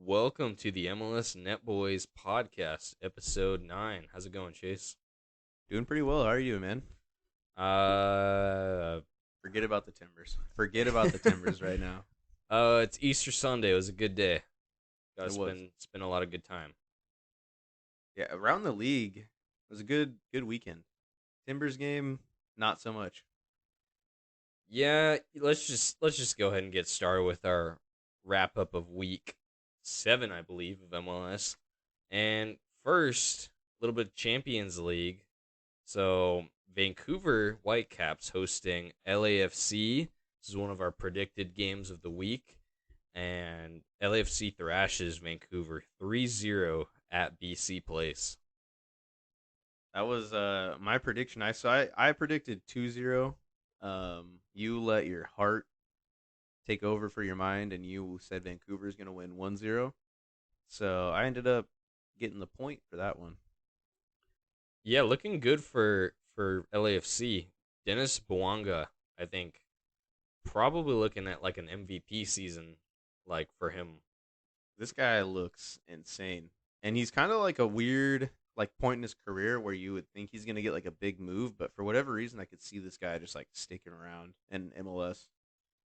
Welcome to the MLS Net Boys podcast, episode 9. How's it going, Chase? Doing pretty well. How are you, man? Uh, Forget about the Timbers. Forget about the Timbers right now. it's Easter Sunday. It was a good day. Got to It was. spend a lot of good time. Yeah, around the league, it was a good weekend. Timbers game, not so much. Yeah, let's just go ahead and get started with our wrap up of week 7, I believe, of MLS. And first, a little bit of Champions League. So Vancouver Whitecaps hosting LAFC. This is one of our predicted games of the week. And LAFC thrashes Vancouver 3-0 at BC Place. That was my prediction. I predicted 2-0. You let your heart take over for your mind and you said Vancouver's going to win 1-0. So, I ended up getting the point for that one. Yeah, looking good for LAFC. Dennis Bouanga, I think, probably looking at like an MVP season, like for him. This guy looks insane. And he's kind of like a weird like point in his career where you would think he's going to get like a big move, but for whatever reason I could see this guy just like sticking around in MLS.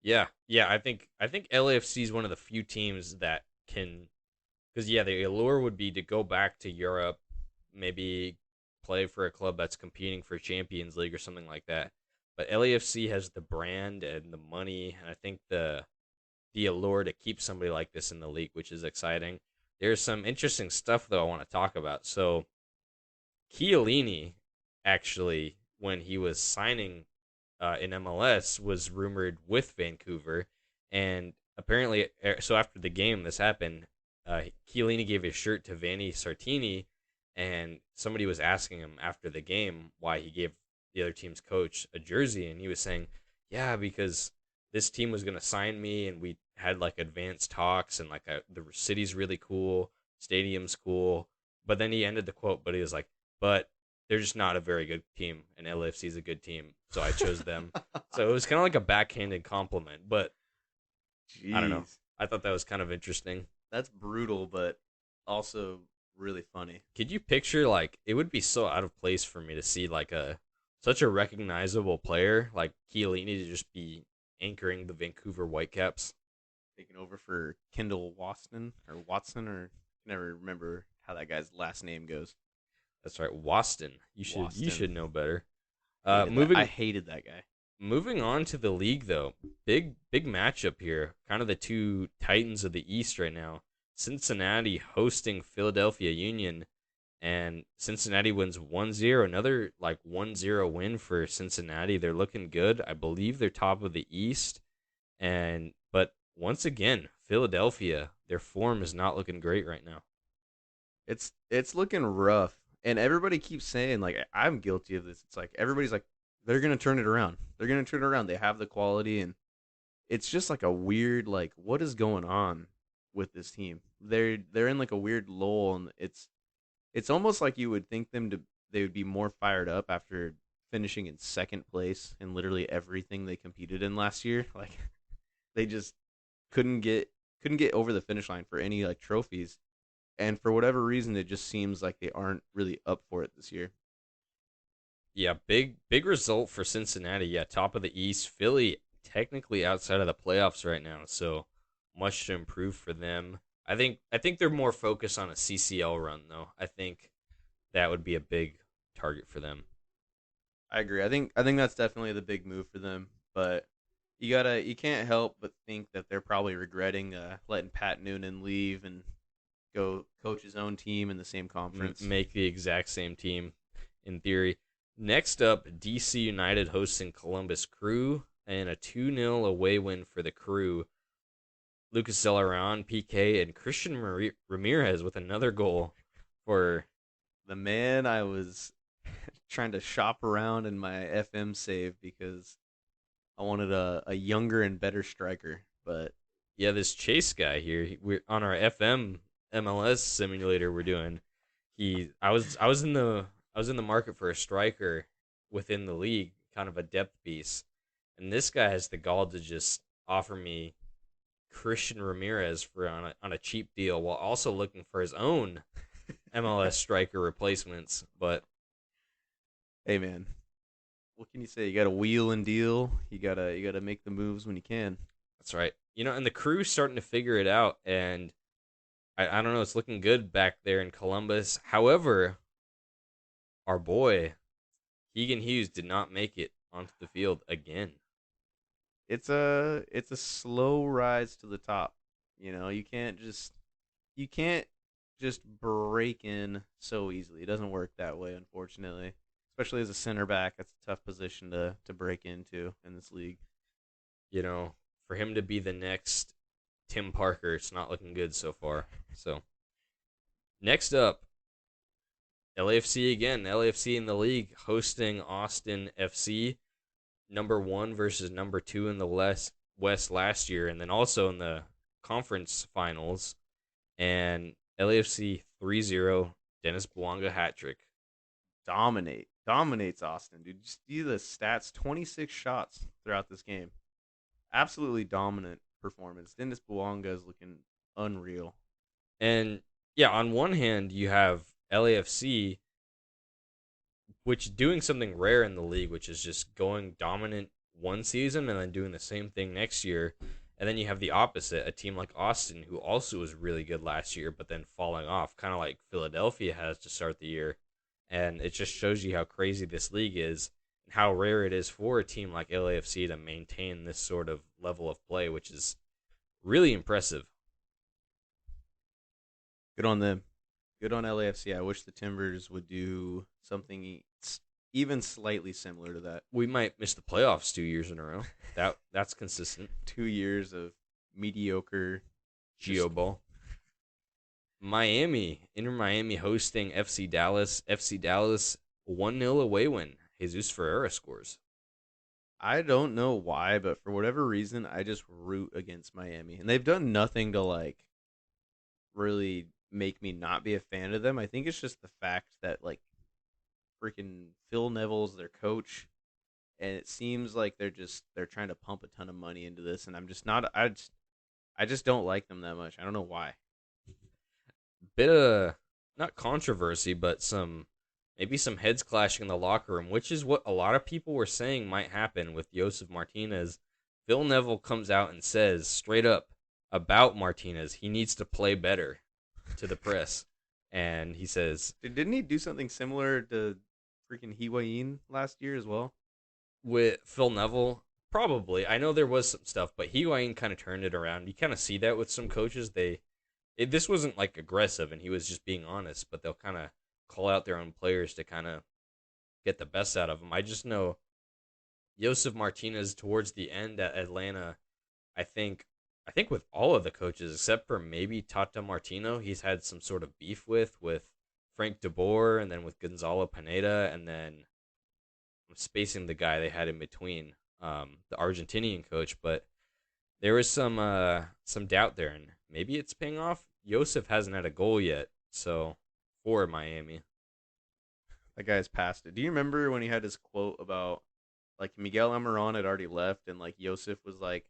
Yeah. I think LAFC is one of the few teams that can, because yeah, the allure would be to go back to Europe, maybe play for a club that's competing for Champions League or something like that. But LAFC has the brand and the money, and I think the allure to keep somebody like this in the league, which is exciting. There's some interesting stuff though I want to talk about. So Chiellini, actually, when he was signing in MLS, was rumored with Vancouver, and apparently, so after the game, this happened. Chiellini gave his shirt to Vanni Sartini, and somebody was asking him after the game why he gave the other team's coach a jersey, and he was saying, "Yeah, because this team was gonna sign me, and we had like advanced talks, and like the city's really cool, stadium's cool." But then he ended the quote, but he was like, "But they're just not a very good team, and LAFC is a good team, so I chose them." So it was kind of like a backhanded compliment, but I don't know. Jeez. I thought that was kind of interesting. That's brutal but also really funny. Could you picture, like, it would be so out of place for me to see like a such a recognizable player like Chiellini to just be anchoring the Vancouver Whitecaps? Taking over for Kendall Watson or I can never remember how that guy's last name goes. That's right, Waston. You should Waston. know better. Uh, Hated that. I moving hated that guy. moving on to the league though, big matchup here. Kind of the two titans of the East right now. Cincinnati hosting Philadelphia Union, and Cincinnati wins 1-0. Another like 1-0 win for Cincinnati. They're looking good. I believe they're top of the East, and but once again, Philadelphia, their form is not looking great right now. It's looking rough, and everybody keeps saying like I'm guilty of this. It's like everybody's like they're gonna turn it around. They're gonna turn it around. They have the quality, and it's just like a weird like what is going on with this team? They're in like a weird lull, and it's almost like you would think them to they would be more fired up after finishing in second place in literally everything they competed in last year. Like they just couldn't get couldn't get over the finish line for any like trophies, and for whatever reason, it just seems like they aren't really up for it this year. Yeah, big result for Cincinnati. Yeah, top of the East. Philly technically outside of the playoffs right now, so much to improve for them. I think they're more focused on a CCL run though. I think that would be a big target for them. I agree. I think that's definitely the big move for them. But you can't help but think that they're probably regretting letting Pat Noonan leave and go coach his own team in the same conference. Make the exact same team in theory. Next up, DC United hosting Columbus Crew, and a 2-0 away win for the Crew. Lucas Zelleron, PK, and Christian Ramirez with another goal for. The man I was trying to shop around in my FM save because I wanted a younger and better striker. But Yeah, this Chase guy here. We're on our FM MLS simulator we're doing. I was in the market for a striker within the league, kind of a depth piece, and this guy has the gall to just offer me Christian Ramirez for on a cheap deal while also looking for his own MLS striker replacements. But Hey man, what can you say? You got to wheel and deal. You gotta make the moves when you can. that's right. And the crew's starting to figure it out, and I don't know, it's looking good back there in Columbus. However, our boy Keegan Hughes did not make it onto the field again. It's a slow rise to the top. You can't just break in so easily. It doesn't work that way, unfortunately. Especially as a center back, that's a tough position to break into in this league. You know, for him to be the next Tim Parker, it's not looking good so far. So next up, LAFC again. LAFC in the league hosting Austin FC, number one versus number two in the West last year, and then also in the conference finals. And LAFC 3-0, Dennis Bouanga hat trick. Dominates Austin, dude. Just see the stats: 26 shots throughout this game. Absolutely dominant performance. Dennis Bouanga is looking unreal. And yeah, on one hand, you have LAFC, which doing something rare in the league, which is just going dominant one season and then doing the same thing next year. And then you have the opposite, a team like Austin, who also was really good last year, but then falling off, kind of like Philadelphia has to start the year. And it just shows you how crazy this league is and how rare it is for a team like LAFC to maintain this sort of level of play, which is really impressive. Good on them. Good on LAFC. I wish the Timbers would do something even slightly similar to that. We might miss the playoffs 2 years in a row. That's consistent. 2 years of mediocre. Geo ball. Inter Miami hosting FC Dallas. FC Dallas 1-0 away win. Jesus Ferreira scores. I don't know why, but for whatever reason, I just root against Miami, and they've done nothing to like really make me not be a fan of them. I think it's just the fact that like freaking Phil Neville's their coach, and it seems like they're trying to pump a ton of money into this, and I'm just not. I just don't like them that much. I don't know why. Bit of not controversy, but maybe some heads clashing in the locker room, which is what a lot of people were saying might happen with Josef Martinez. Phil Neville comes out and says straight up about Martinez, he needs to play better to the press. And he says, Didn't he do something similar to freaking Higuain last year as well? with Phil Neville, probably. I know there was some stuff, but Higuain kind of turned it around. You kind of see that with some coaches. This wasn't like aggressive, and he was just being honest, but they'll kind of call out their own players to kind of get the best out of them. I just know Josef Martinez towards the end at Atlanta, I think I think with all of the coaches except for maybe Tata Martino, he's had some sort of beef with Frank De Boer and then with Gonzalo Pineda and then I'm spacing the guy they had in between, the Argentinian coach, but there was some doubt there and maybe it's paying off. Josef hasn't had a goal yet, so for Miami. That guy's past it. Do you remember when he had his quote about like Miguel Almiron had already left and like Yosef was like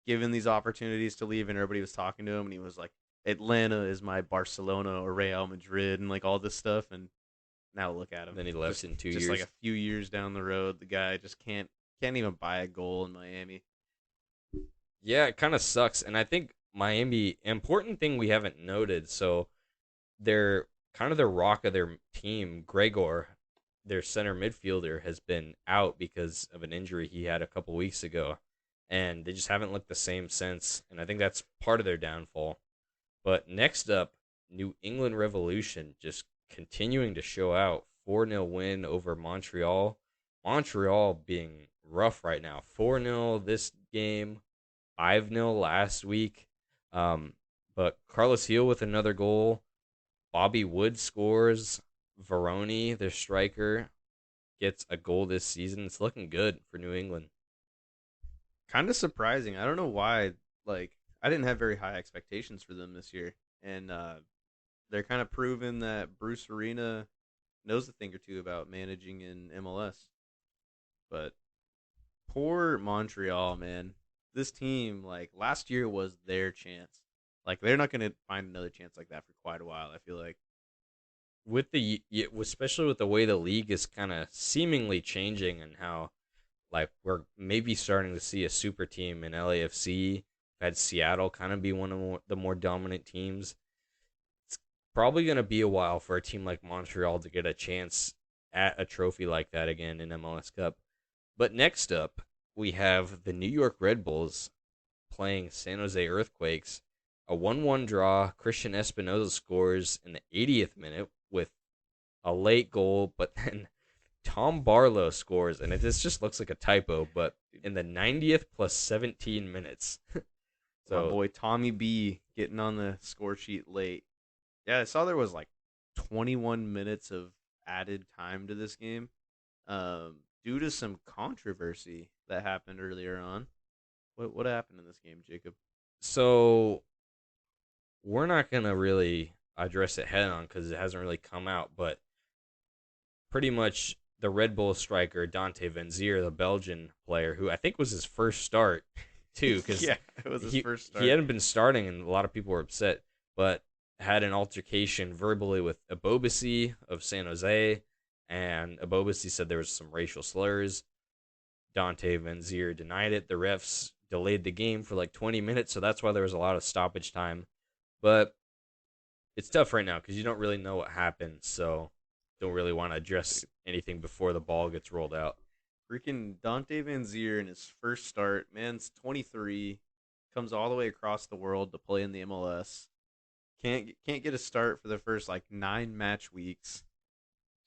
given these opportunities to leave and everybody was talking to him and he was like Atlanta is my Barcelona or Real Madrid and like all this stuff and now look at him. Then he left Just in two just like years. a few years down the road, the guy just can't even buy a goal in Miami. Yeah, it kind of sucks. And I think Miami, important thing we haven't noted. So they're kind of the rock of their team, Gregor, their center midfielder, has been out because of an injury he had a couple weeks ago. And they just haven't looked the same since. And I think that's part of their downfall. But next up, New England Revolution just continuing to show out. 4-0 win over Montreal. Montreal being rough right now. 4-0 this game, 5-0 last week. But Carlos Heel with another goal. Bobby Wood scores. Veroni, their striker, gets a goal this season. It's looking good for New England. Kind of surprising. I don't know why. Like I didn't have very high expectations for them this year, and they're kind of proving that Bruce Arena knows a thing or two about managing in MLS. But poor Montreal, man. this team, like last year was their chance. Like they're not gonna find another chance like that for quite a while. I feel like. With especially with the way the league is kind of seemingly changing and how like we're maybe starting to see a super team in LAFC. Had Seattle kind of be one of the more dominant teams. It's probably going to be a while for a team like Montreal to get a chance at a trophy like that again in MLS Cup. But next up, we have the New York Red Bulls playing San Jose Earthquakes. A 1-1 draw. Christian Espinoza scores in the 80th minute with a late goal, but then Tom Barlow scores, and this just looks like a typo, but in the 90th plus 17 minutes. My So, boy Tommy B getting on the score sheet late. Yeah, I saw there was like 21 minutes of added time to this game, due to some controversy that happened earlier on. What happened in this game, Jacob? so we're not gonna really address it head on because it hasn't really come out, but pretty much the Red Bull striker Dante Vanzier, the Belgian player, who I think was his first start too, because Yeah, it was his first he start. hadn't been starting, and a lot of people were upset, but had an altercation verbally with Abobasi of San Jose, and Abobasi said there was some racial slurs. Dante Vanzier denied it. The refs delayed the game for like 20 minutes, so that's why there was a lot of stoppage time. But it's tough right now because you don't really know what happened, so don't really want to address anything before the ball gets rolled out. Freaking Dante Vanzier in his first start, man's 23, comes all the way across the world to play in the MLS. Can't get a start for the first like 9 match weeks.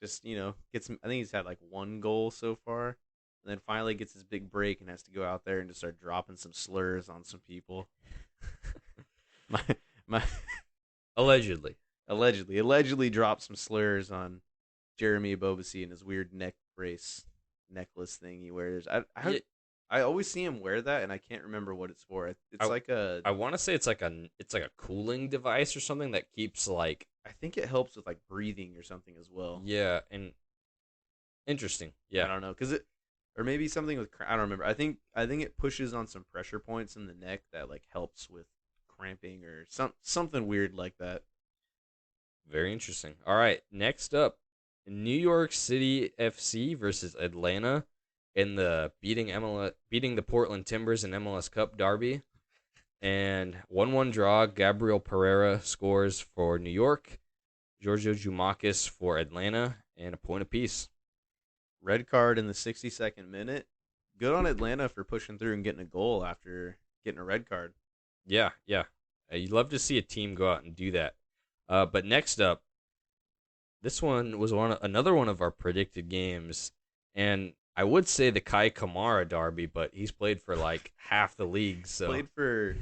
Just gets. I think he's had like one goal so far, and then finally gets his big break and has to go out there and just start dropping some slurs on some people. my my Allegedly. allegedly dropped some slurs on Jeremy Bobasi and his weird neck brace necklace thing he wears. Yeah, I always see him wear that, and I can't remember what it's for. It's I like a. I want to say it's like a cooling device or something that keeps like I think it helps with like breathing or something as well. yeah, and interesting. I Yeah. don't know because it, or maybe something with. I don't remember. I think it pushes on some pressure points in the neck that like helps with cramping or something weird like that. Very interesting. All right, next up, New York City FC versus Atlanta in the beating the Portland Timbers in MLS Cup derby. And 1-1 draw. Gabriel Pereira scores for New York. Giorgio Jumakis for Atlanta, and a point apiece. Red card in the 62nd minute. Good on Atlanta for pushing through and getting a goal after getting a red card. Yeah, yeah. You'd love to see a team go out and do that. But next up, this one was another one of our predicted games, and I would say the Kei Kamara derby, but he's played for like half the league, so Played for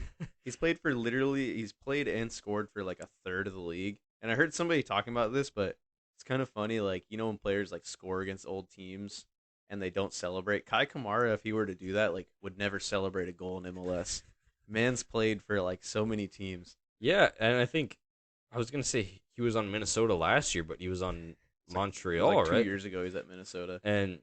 he's played for literally he's played and scored for like a third of the league. And I heard somebody talking about this, but it's kind of funny, like when players like score against old teams and they don't celebrate. Kai Kamara, if he were to do that, like would never celebrate a goal in MLS. Man's played for like so many teams. yeah. And I think I was gonna say he was on Minnesota last year, but he was on It was like Montreal, two right? years ago he's at Minnesota. And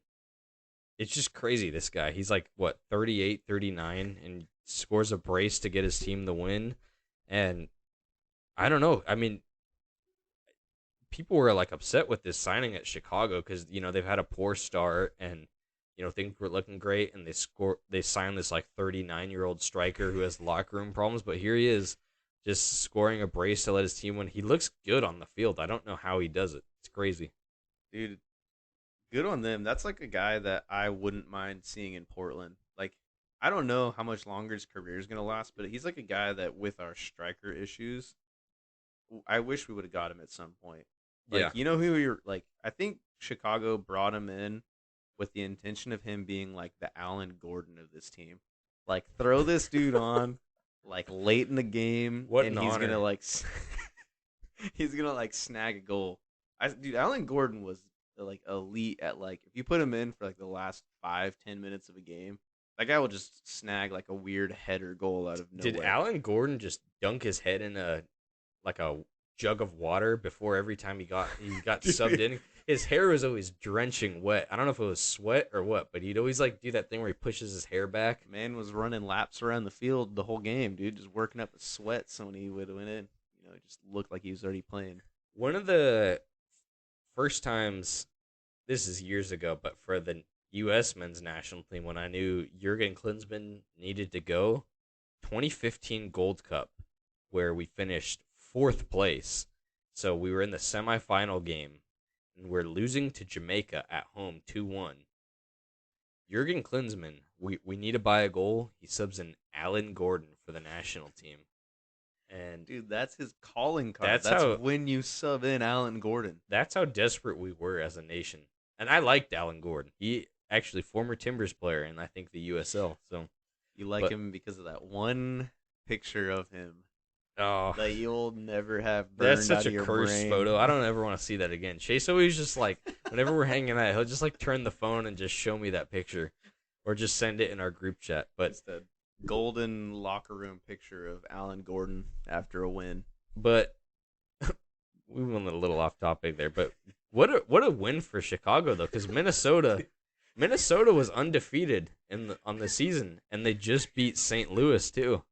it's just crazy. This guy, he's like what 38, 39, and scores a brace to get his team the win. And I don't know. I mean, people were like upset with this signing at Chicago because they've had a poor start and things were looking great, and they signed this like 39-year-old striker who has locker room problems, but here he is just scoring a brace to let his team win. He looks good on the field. I don't know how he does it. It's crazy. Dude, good on them. That's like a guy that I wouldn't mind seeing in Portland. Like, I don't know how much longer his career is gonna last, but he's like a guy that with our striker issues, I wish we would have got him at some point. Yeah. Like, who you're like? I think Chicago brought him in with the intention of him being like the Alan Gordon of this team. Like, throw this dude on like late in the game, What and an he's gonna honor. like he's gonna like snag a goal. Dude, Alan Gordon was like elite at like if you put him in for like the last 5-10 minutes of a game, that guy will just snag like a weird header goal out of Did nowhere. Alan Gordon just dunk his head in a jug of water before every time he got subbed Dude, in? his hair was always drenching wet. I don't know if it was sweat or what, but he'd always like do that thing where he pushes his hair back. Man was running laps around the field the whole game, dude, just working up a sweat. So when he would went in, it just looked like he was already playing. One of the first times, this is years ago, but for the U.S. men's national team, when I knew Jurgen Klinsmann needed to go, 2015 Gold Cup, where we finished fourth place. So we were in the semifinal game, and we're losing to Jamaica at home 2-1. Jurgen Klinsmann, we need to buy a goal. He subs in Alan Gordon for the national team. And Dude, that's his calling card. that's That's how when you sub in Alan Gordon. that's how desperate we were as a nation. And I liked Alan Gordon. He actually former Timbers player in I think the USL. So, You like but him because of that one picture of him oh, that you'll never have burned that's such out a of your cursed brain. photo. I don't ever want to see that again. Chase always just like whenever we're hanging out, he'll just like turn the phone and just show me that picture, or just send it in our group chat. But Just a golden locker room picture of Alan Gordon after a win. but we went a little off topic there. But what a win for Chicago though, because Minnesota was undefeated on the season, and they just beat St. Louis too.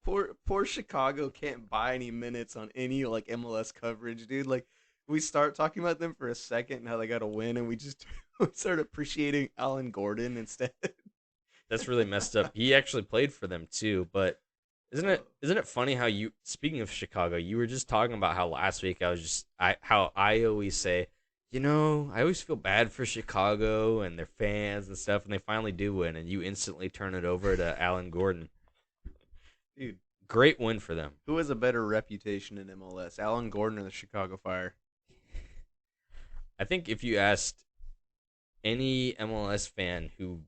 Poor Chicago can't buy any minutes on any like MLS coverage, dude. Like we start talking about them for a second and how they got a win, and we just start appreciating Alan Gordon instead. That's really messed up. He actually played for them too, but isn't it funny how you speaking of Chicago, you were just talking about how last week how I always say, I always feel bad for Chicago and their fans and stuff, and they finally do win, and you instantly turn it over to Alan Gordon. Dude, Great win for them. who has a better reputation in MLS, Alan Gordon or the Chicago Fire? I think if you asked any MLS fan who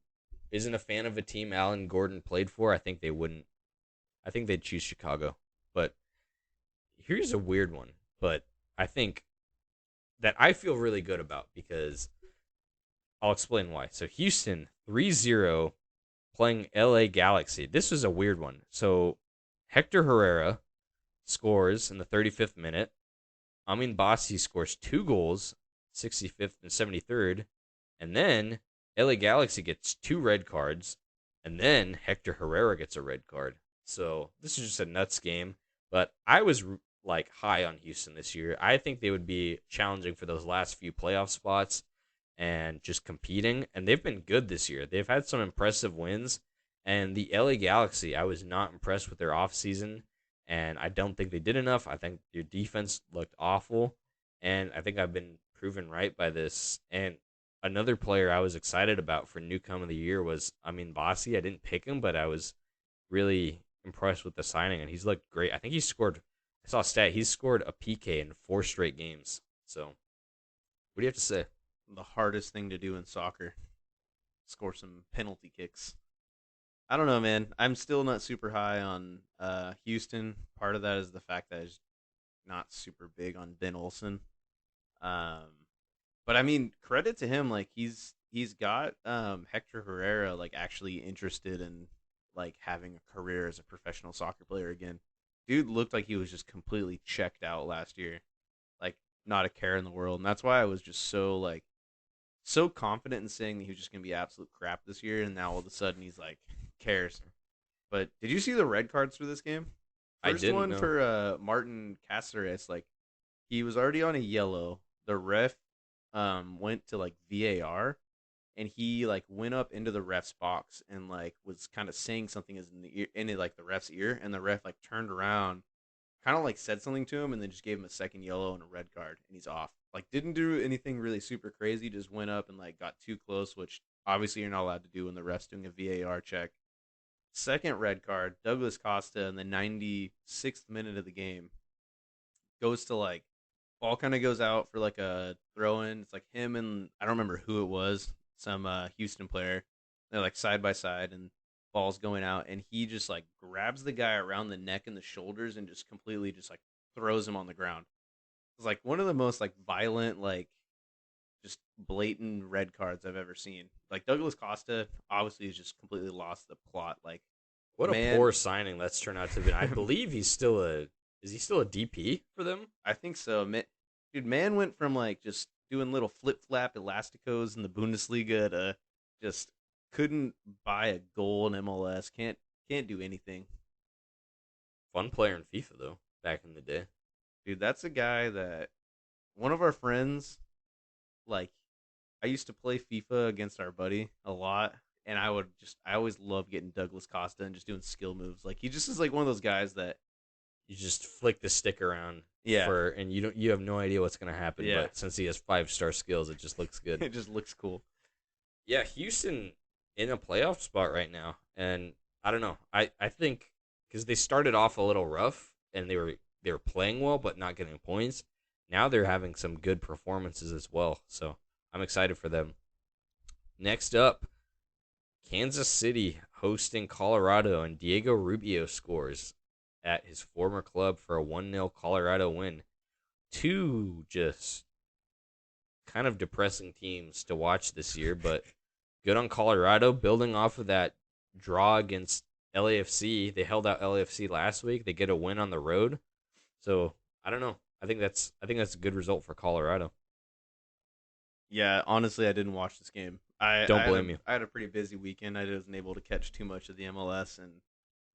isn't a fan of a team Alan Gordon played for, I think they wouldn't. I think they'd choose Chicago. But here's a weird one, but I think that I feel really good about because I'll explain why. So Houston 3-0 playing LA Galaxy. This was a weird one. So Hector Herrera scores in the 35th minute. Amin Bassi scores 2 goals, 65th and 73rd. And then LA Galaxy gets 2 red cards. And then Hector Herrera gets a red card. So this is just a nuts game. But I was like high on Houston this year. I think they would be challenging for those last few playoff spots and just competing. And they've been good this year. They've had some impressive wins. And the LA Galaxy, I was not impressed with their offseason. And I don't think they did enough. I think their defense looked awful. And I think I've been proven right by this. And another player I was excited about for newcomer of the year was Bassi. I didn't pick him, but I was really impressed with the signing. And he's looked great. I think I saw a stat, he's scored a PK in 4 straight games. So, what do you have to say? The hardest thing to do in soccer. Score some penalty kicks. I don't know, man. I'm still not super high on Houston. Part of that is the fact that I'm not super big on Ben Olsen. But I mean, credit to him. Like he's got Hector Herrera like actually interested in like having a career as a professional soccer player again. Dude looked like he was just completely checked out last year. Like not a care in the world. And that's why I was just so confident in saying that he was just gonna be absolute crap this year, and now all of a sudden he's like cares. But did you see the red cards for this game? I First didn't one know. for Martin Caceres, like he was already on a yellow. The ref went to like VAR, and he like went up into the ref's box and like was kind of saying something is in the ear, in like the ref's ear, and the ref like turned around, kind of like said something to him, and then just gave him a second yellow and a red card, and he's off. Like didn't do anything really super crazy, just went up and like got too close, which obviously you're not allowed to do when the ref's doing a VAR check. Second red card, Douglas Costa in the 96th minute of the game goes to like ball kind of goes out for like a throw in. It's like him and I don't remember who it was, some Houston player. They're like side by side and ball's going out, and he just like grabs the guy around the neck and the shoulders and just completely just like throws him on the ground. It's like one of the most like violent, like just blatant red cards I've ever seen. Like Douglas Costa obviously has just completely lost the plot. Like What a man, poor signing that's turned out to be. I believe is he still a DP for them? I think so. Man, dude, man went from like just doing little flip flap elasticos in the Bundesliga to just couldn't buy a goal in MLS. Can't do anything. Fun player in FIFA though, back in the day. Dude, that's a guy that one of our friends, like, I used to play FIFA against our buddy a lot, and I always loved getting Douglas Costa and just doing skill moves. Like, he just is like one of those guys that, You just flick the stick around yeah, and you have no idea what's gonna happen, yeah, but since he has 5-star skills, it just looks good. it just looks cool. Yeah, Houston in a playoff spot right now, and I don't know. I think because they started off a little rough and they were playing well but not getting points. Now they're having some good performances as well, so I'm excited for them. Next up, Kansas City hosting Colorado, and Diego Rubio scores at his former club for a 1-0 Colorado win. Two just kind of depressing teams to watch this year, but good on Colorado building off of that draw against LAFC. They held out LAFC last week. They get a win on the road. So, I don't know. I think that's a good result for Colorado. Yeah, honestly, I didn't watch this game. Don't blame you. I had a pretty busy weekend. I wasn't able to catch too much of the MLS, and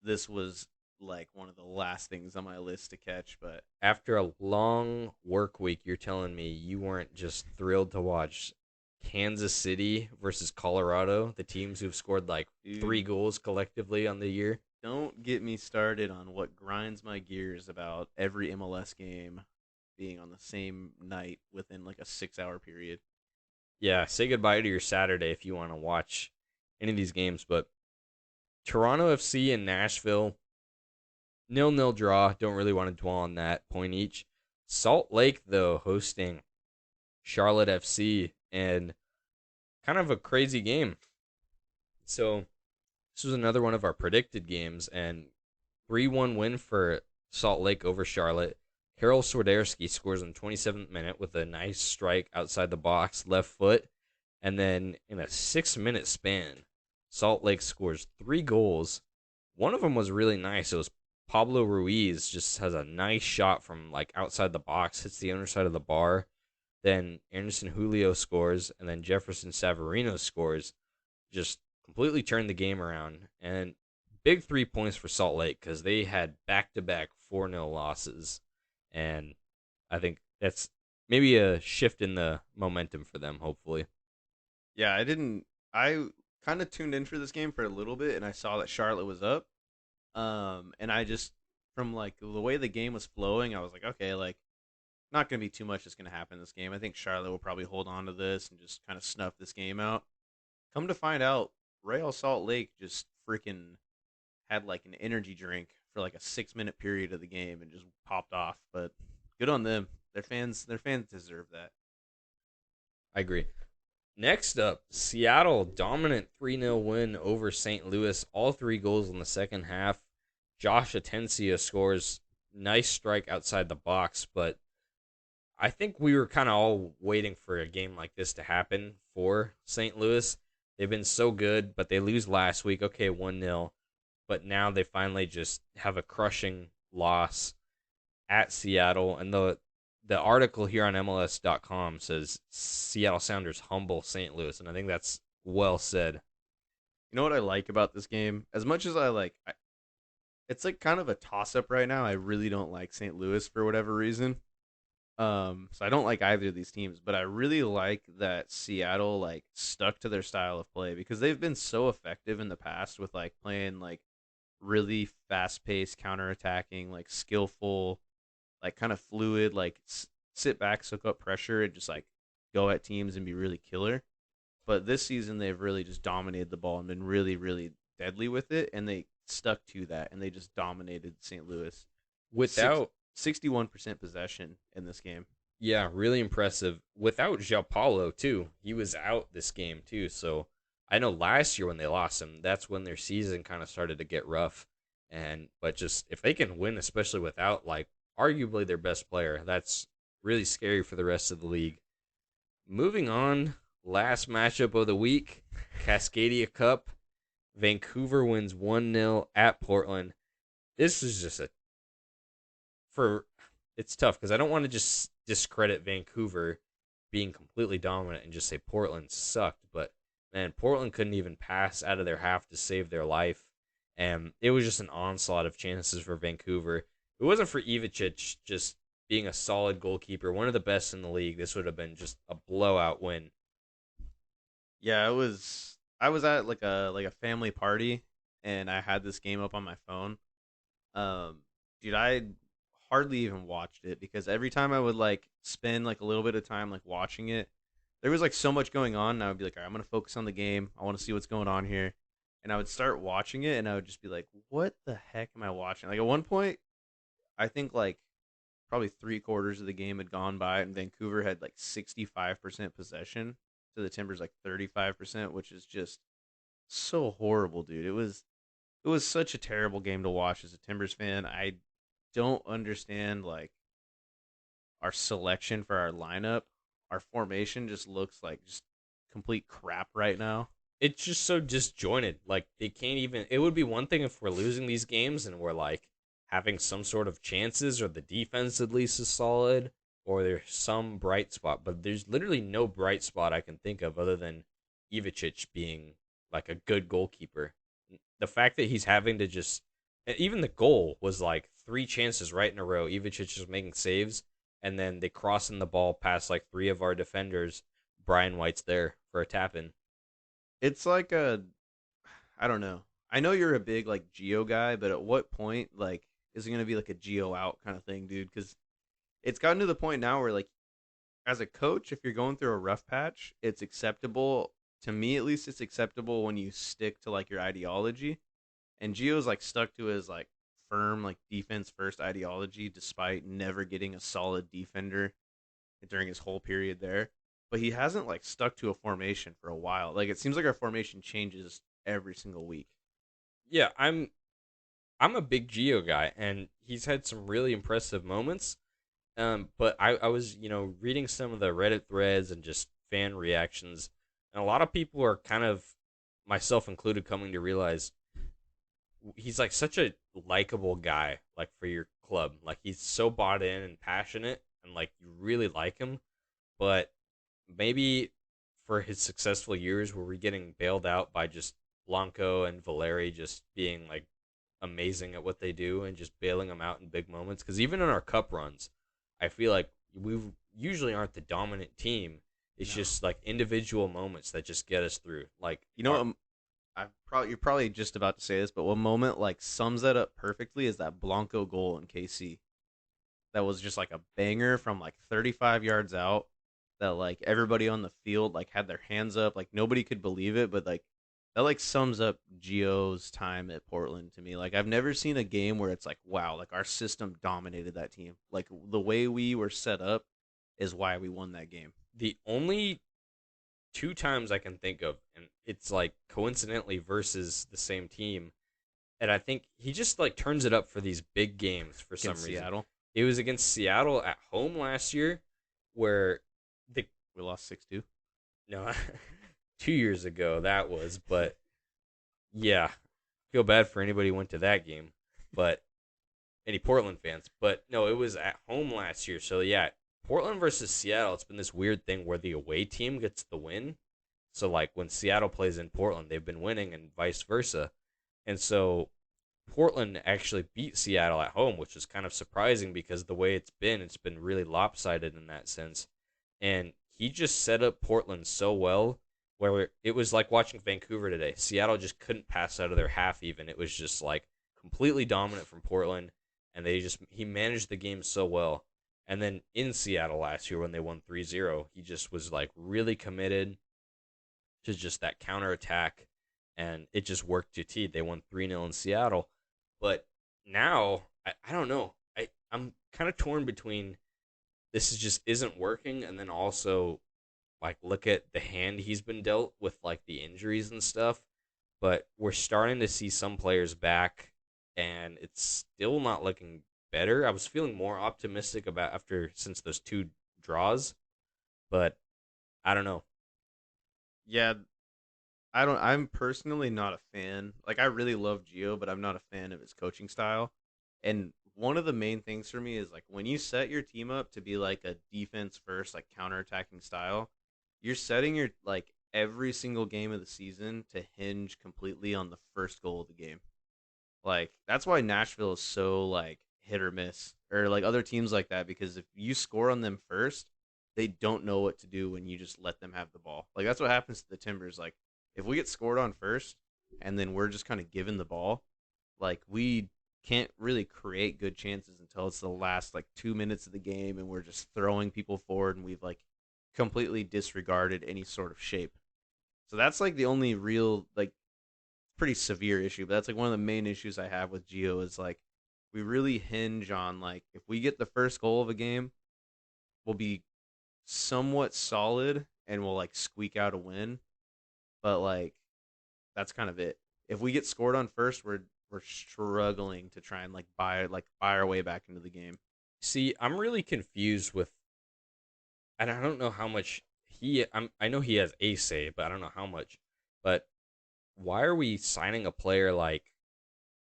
this was like one of the last things on my list to catch. But After a long work week, you're telling me you weren't just thrilled to watch Kansas City versus Colorado, the teams who've scored like dude, 3 goals collectively on the year. don't get me started on what grinds my gears about every MLS game being on the same night within like a 6 hour period. Yeah, say goodbye to your Saturday if you want to watch any of these games. But Toronto FC and Nashville, 0-0 draw. Don't really want to dwell on that. Point each. Salt Lake, though, hosting Charlotte FC, and kind of a crazy game. So this was another one of our predicted games, and 3-1 win for Salt Lake over Charlotte. Karol Swiderski scores in the 27th minute with a nice strike outside the box, left foot. And then in a 6-minute span, Salt Lake scores 3 goals. One of them was really nice. It was Pablo Ruiz just has a nice shot from like outside the box, hits the underside of the bar. Then Anderson Julio scores, and then Jefferson Savarino scores. Just completely turned the game around. And big 3 points for Salt Lake because they had back to back 4-0 losses. And I think that's maybe a shift in the momentum for them, hopefully. Yeah, I didn't. I kind of tuned in for this game for a little bit, and I saw that Charlotte was up. And I just from like the way the game was flowing, I was like, okay, like not gonna be too much that's gonna happen in this game. I think Charlotte will probably hold on to this and just kind of snuff this game out. Come to find out, Real Salt Lake just freaking had like an energy drink for like a 6 minute period of the game and just popped off. But good on them. Their fans deserve that. I agree. Next up, Seattle dominant 3-0 win over St. Louis. All 3 goals in the second half. Josh Atencia scores. Nice strike outside the box, but I think we were kind of all waiting for a game like this to happen for St. Louis. They've been so good, but they lose last week. Okay, 1-0. But now they finally just have a crushing loss at Seattle. And the article here on MLS.com says Seattle Sounders humble St. Louis, and I think that's well said. You know what I like about this game? As much as it's like kind of a toss up right now. I really don't like St. Louis for whatever reason. So I don't like either of these teams, but I really like that Seattle like stuck to their style of play because they've been so effective in the past with like playing like really fast paced counterattacking, like skillful, like kind of fluid, like sit back, soak up pressure, and just like go at teams and be really killer. But this season they've really just dominated the ball and been really, really deadly with it, and they stuck to that and they just dominated St. Louis. Six, Without 61% possession in this game. Yeah, really impressive. Without João Paulo too, he was out this game too. So I know last year when they lost him, that's when their season kind of started to get rough. And but just if they can win, especially without like arguably their best player, that's really scary for the rest of the league. Moving on, last matchup of the week, Cascadia Cup. Vancouver wins 1-0 at Portland. This is just a for it's tough because I don't want to just discredit Vancouver being completely dominant and just say Portland sucked, but man, Portland couldn't even pass out of their half to save their life, and it was just an onslaught of chances for Vancouver. If it wasn't for Ivicic just being a solid goalkeeper, one of the best in the league, this would have been just a blowout win. Yeah, it was. I was at like a family party, and I had this game up on my phone. Um, Dude, I hardly even watched it because every time I would like spend like a little bit of time like watching it, there was like so much going on, and I would be like, all right, I'm gonna focus on the game. I want to see what's going on here, and I would start watching it, and I would just be like, what the heck am I watching? Like at one point, I think like probably 3 quarters of the game had gone by, and Vancouver had like 65% possession to the Timbers like 35%, which is just so horrible, dude. It was such a terrible game to watch as a Timbers fan. I don't understand like our selection for our lineup. Our formation just looks like just complete crap right now. It's just so disjointed. Like they can't even. It would be one thing if we're losing these games and we're like having some sort of chances, or the defense at least is solid, or there's some bright spot. But there's literally no bright spot I can think of other than Ivicic being like a good goalkeeper. The fact that he's having to just, and even the goal was like three chances right in a row. Ivicic just making saves, and then they crossing the ball past like three of our defenders. Brian White's there for a tap in. It's like a I don't know. I know you're a big like Geo guy, but at what point like is it going to be like a Geo out kind of thing, dude? Cuz it's gotten to the point now where like as a coach, if you're going through a rough patch, it's acceptable to me at least it's acceptable when you stick to like your ideology. And Gio's like stuck to his like firm like defense first ideology despite never getting a solid defender during his whole period there. But he hasn't like stuck to a formation for a while. Like it seems like our formation changes every single week. Yeah, I'm a big Geo guy, and he's had some really impressive moments. But I was reading some of the Reddit threads and just fan reactions, and a lot of people are kind of, myself included, coming to realize he's like such a likable guy, like for your club. Like he's so bought in and passionate, and like you really like him. But maybe for his successful years, were we getting bailed out by just Blanco and Valeri just being like amazing at what they do and just bailing them out in big moments? Because even in our cup runs, I feel like we usually aren't the dominant team. It's No. just like individual moments that just get us through. Like You know what? You're probably just about to say this, but one moment like sums that up perfectly is that Blanco goal in KC. That was just like a banger from like 35 yards out. That like everybody on the field like had their hands up, like nobody could believe it, but like that like sums up Gio's time at Portland to me. Like I've never seen a game where it's like wow, like our system dominated that team. Like the way we were set up is why we won that game. the only two times I can think of, and it's like coincidentally versus the same team, and I think he just like turns it up for these big games for some Against reason. Seattle, It was against Seattle at home last year, where the we lost 6-2. no 2 years ago that was, but yeah, feel bad for anybody who went to that game, but any Portland fans. But no, it was at home last year, so yeah, Portland versus Seattle. It's been this weird thing where the away team gets the win. So like when Seattle plays in Portland, they've been winning, and vice versa. And so Portland actually beat Seattle at home, which is kind of surprising because the way it's been really lopsided in that sense. And he just set up Portland so well where it was like watching Vancouver today. Seattle just couldn't pass out of their half even. It was just like completely dominant from Portland, and he managed the game so well. And then in Seattle last year when they won 3-0, he just was like really committed to just that counterattack, and it just worked to T. They won 3-0 in Seattle. But now, I don't know. I'm kind of torn between this is just isn't working, and then also like look at the hand he's been dealt with like the injuries and stuff. But we're starting to see some players back, and it's still not looking better. I was feeling more optimistic about after since those two draws, but I don't know. Yeah, I don't. I'm personally not a fan. Like I really love Gio, but I'm not a fan of his coaching style. And one of the main things for me is like when you set your team up to be like a defense first, like counterattacking style, you're setting your like every single game of the season to hinge completely on the first goal of the game. Like that's why Nashville is so like hit or miss, or like other teams like that, because if you score on them first, they don't know what to do when you just let them have the ball. Like that's what happens to the Timbers. Like if we get scored on first and then we're just kind of given the ball, like we can't really create good chances until it's the last like 2 minutes of the game and we're just throwing people forward and we've like completely disregarded any sort of shape. So that's like the only real like pretty severe issue, but that's like one of the main issues I have with Geo is like we really hinge on like if we get the first goal of a game, we'll be somewhat solid and we'll like squeak out a win, but like that's kind of it. If we get scored on first, we're struggling to try and buy our way back into the game. See, I'm really confused with, and I don't know how much I know he has a say, but I don't know how much. But why are we signing a player like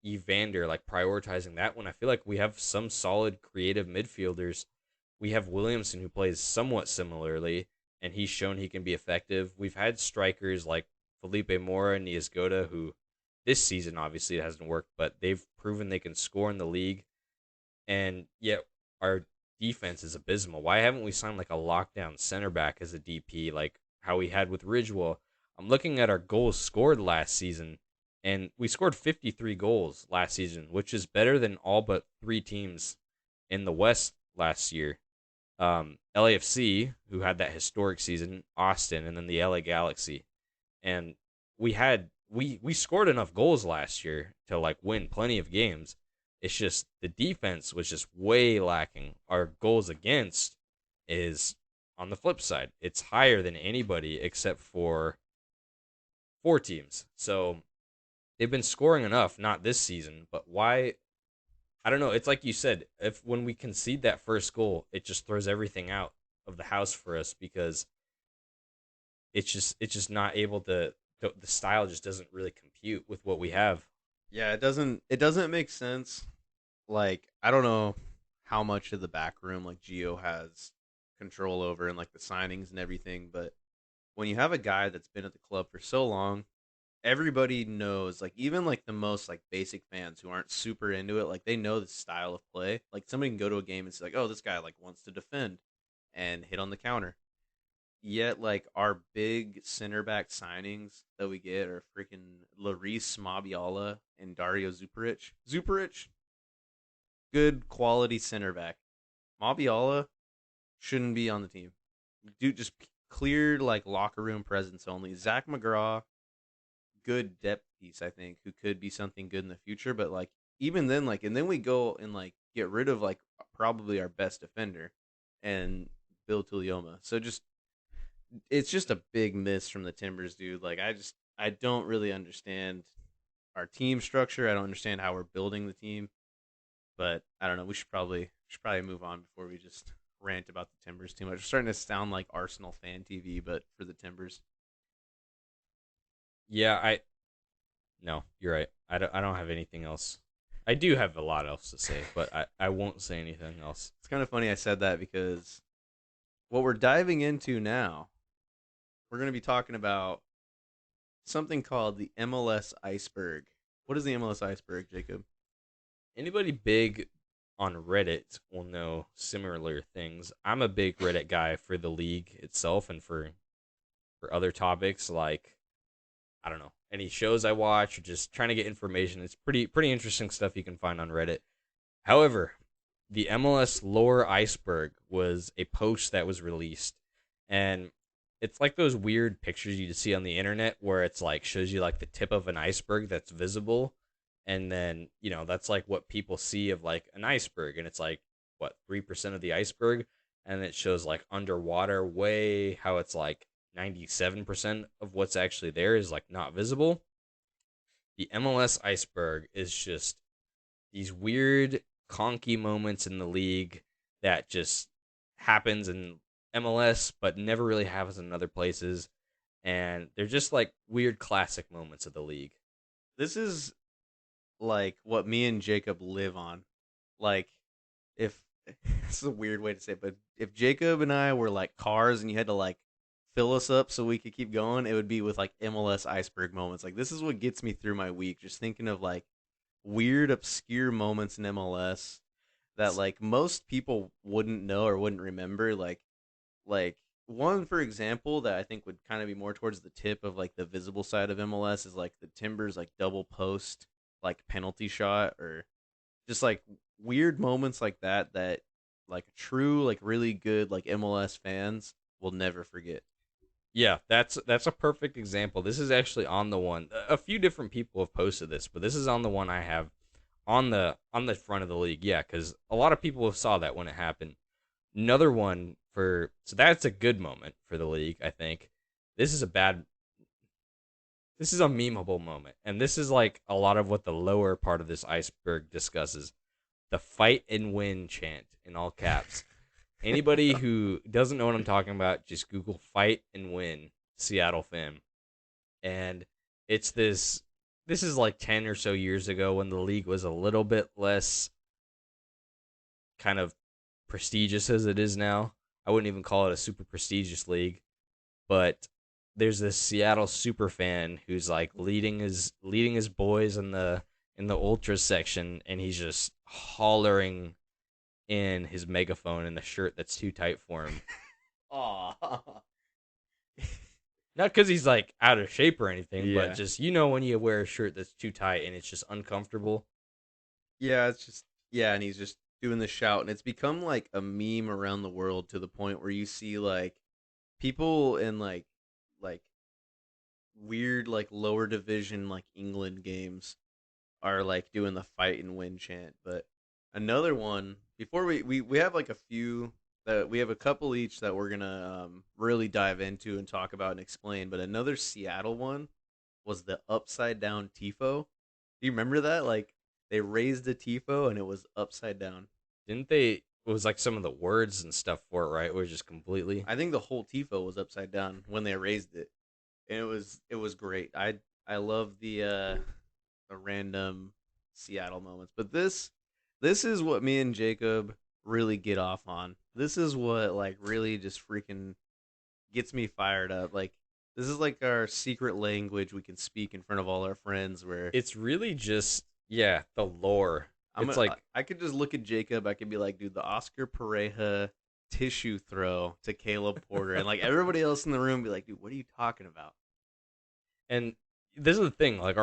Evander, like prioritizing that when I feel like we have some solid creative midfielders? We have Williamson who plays somewhat similarly, and he's shown he can be effective. We've had strikers like Felipe Mora and Niasgoda who this season obviously it hasn't worked, but they've proven they can score in the league, and yet our defense is abysmal. Why haven't we signed like a lockdown center back as a DP like how we had with Ridgewell? I'm looking at our goals scored last season, and we scored 53 goals last season, which is better than all but three teams in the West last year. LAFC, who had that historic season, Austin, and then the LA Galaxy. And we scored enough goals last year to like win plenty of games. It's just the defense was just way lacking. Our goals against is on the flip side. It's higher than anybody except for four teams. So they've been scoring enough, not this season, but why? I don't know. It's like you said, if when we concede that first goal, it just throws everything out of the house for us because it's just not able to. The style just doesn't really compute with what we have. Yeah, it doesn't make sense. Like I don't know how much of the back room like Geo has control over and like the signings and everything, but when you have a guy that's been at the club for so long, everybody knows, like even like the most like basic fans who aren't super into it, like they know the style of play. Like somebody can go to a game and say like, "Oh, this guy like wants to defend and hit on the counter." Yet like our big center back signings that we get are freaking Larice Mabiala and Dario Zuparic. Zuparic, good quality center back. Mabiala shouldn't be on the team. Dude, just clear like locker room presence only. Zach McGraw, good depth piece, I think, who could be something good in the future. But like even then, like and then we go and like get rid of like probably our best defender and Bill Tulioma. So just it's just a big miss from the Timbers, dude. Like I don't really understand our team structure. I don't understand how we're building the team. But I don't know. We should probably move on before we just rant about the Timbers too much. We're starting to sound like Arsenal fan TV, but for the Timbers. Yeah, I no, you're right. I don't have anything else. I do have a lot else to say, but I won't say anything else. It's kind of funny I said that because what we're diving into now, we're going to be talking about something called the MLS Iceberg. What is the MLS Iceberg, Jacob? Anybody big on Reddit will know similar things. I'm a big Reddit guy for the league itself and for other topics like I don't know, any shows I watch or just trying to get information. It's pretty interesting stuff you can find on Reddit. However, the MLS Lower Iceberg was a post that was released, and it's like those weird pictures you just see on the internet where it's like shows you like the tip of an iceberg that's visible, and then that's like what people see of like an iceberg, and it's like what 3% of the iceberg, and it shows like underwater way how it's like 97% of what's actually there is like not visible. The MLS iceberg is just these weird conky moments in the league that just happens in MLS but never really happens in other places, and they're just like weird classic moments of the league. This is like what me and Jacob live on. Like if this is a weird way to say it, but if Jacob and I were like cars and you had to like fill us up so we could keep going, it would be with like MLS Iceberg moments. Like this is what gets me through my week, just thinking of like weird, obscure moments in MLS that like most people wouldn't know or wouldn't remember. Like one for example that I think would kind of be more towards the tip of like the visible side of MLS is like the Timbers like double post like penalty shot or just like weird moments like that like true like really good like MLS fans will never forget. Yeah, that's a perfect example. This is actually on the one. A few different people have posted this, but this is on the one I have on the front of the league. Yeah, because a lot of people saw that when it happened. Another one for so that's a good moment for the league. I think this is a bad. This is a memeable moment, and this is like a lot of what the lower part of this iceberg discusses. The fight and win chant in all caps. Anybody who doesn't know what I'm talking about, just Google fight and win Seattle Fam. And it's this is like 10 or so years ago when the league was a little bit less kind of prestigious as it is now. I wouldn't even call it a super prestigious league, but there's this Seattle super fan who's like leading his boys in the ultra section, and he's just hollering in his megaphone in the shirt that's too tight for him. Aw. Not because he's like out of shape or anything, but Yeah. just when you wear a shirt that's too tight and it's just uncomfortable. Yeah, it's just yeah, and he's just doing the shout and it's become like a meme around the world to the point where you see like people in like weird like lower division like England games are like doing the fight and win chant. But another one before we have like a few that we have a couple each that we're gonna really dive into and talk about and explain. But another Seattle one was the upside down tifo. Do you remember that? Like they raised the tifo and it was upside down. Didn't they? It was like some of the words and stuff for it, right? Was just completely. I think the whole tifo was upside down when they raised it, and it was great. I love the random Seattle moments. But this is what me and Jacob really get off on. This is what like really just freaking gets me fired up. Like this is like our secret language we can speak in front of all our friends where It's really just the lore. I'm It's a, like I could just look at Jacob, I could be like, dude, the Oscar Pareja tissue throw to Caleb Porter and like everybody else in the room be like, dude, what are you talking about? and this is the thing, like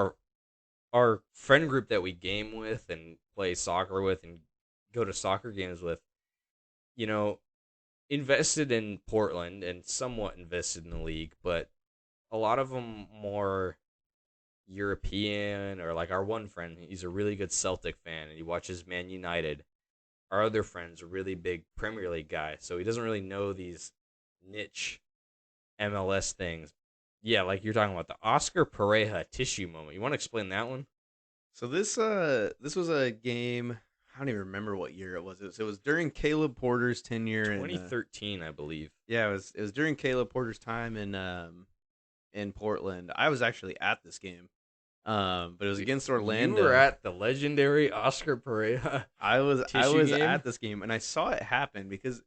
our friend group that we game with and play soccer with and go to soccer games with, you know, invested in Portland and somewhat invested in the league, but a lot of them more European or like our one friend, he's a really good Celtic fan and he watches Man United. Our other friend's a really big Premier League guy, so he doesn't really know these niche MLS things. Yeah, like you're talking about the Oscar Pareja tissue moment. You want to explain that one? So this was a game. I don't even remember what year it was. It was during Caleb Porter's tenure in 2013, I believe. yeah, it was during Caleb Porter's time in Portland. I was actually at this game. But it was against You were Orlando. at the legendary Oscar Pereira I tissue was game. at this game and I saw it happen because